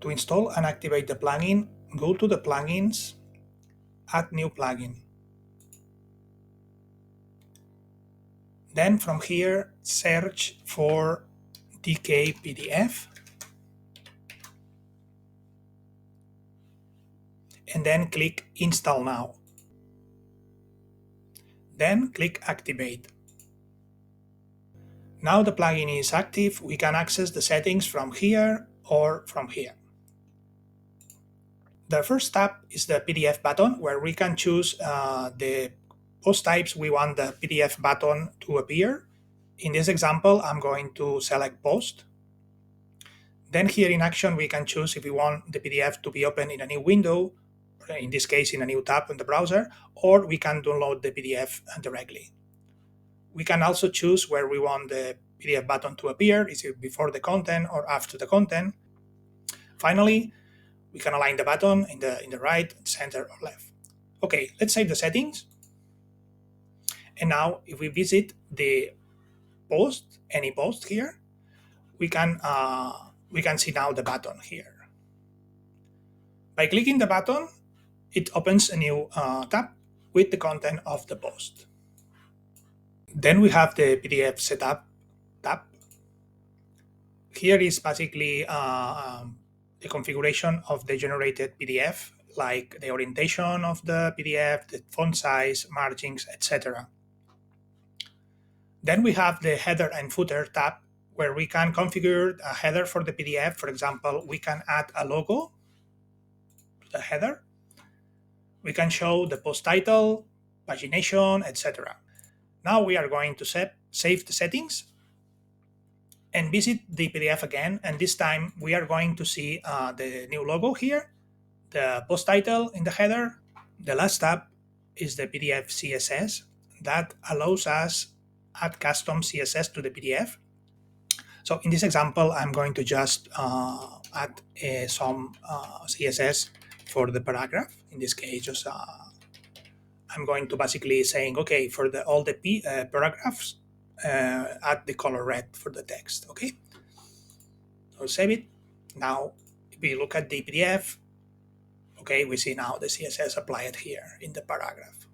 To install and activate the plugin, go to the plugins, add new plugin. Then from here, search for DK PDF, and then click Install Now. Then click Activate. Now the plugin is active, we can access the settings from here or from here. The first tab is the PDF button, where we can choose the post types we want the PDF button to appear. In this example, I'm going to select Post. Then here in Action, we can choose if we want the PDF to be open in a new window, in this case in a new tab in the browser, or we can download the PDF directly. We can also choose where we want the PDF button to appear, is it before the content or after the content. Finally, we can align the button in the right, center, or left. Okay, let's save the settings. And now if we visit the post, any post here, we can see now the button here. By clicking the button, it opens a new tab with the content of the post. Then we have the PDF Setup tab. Here is basically the configuration of the generated PDF, like the orientation of the PDF, the font size, margins, etc. Then we have the Header and Footer tab, where we can configure a header for the PDF. For example, we can add a logo to the header. We can show the post title, pagination, etc. Now we are going to save the settings and visit the PDF again, and this time we are going to see the new logo here, the post title in the header. The last tab is the PDF CSS that allows us add custom CSS to the PDF. So in this example, I'm going to just add some CSS for the paragraph. In this case, just I'm going to basically saying, okay, for all the paragraphs, add the color red for the text. Okay, I'll save it. Now, if we look at the PDF, okay, we see now the CSS applied here in the paragraph.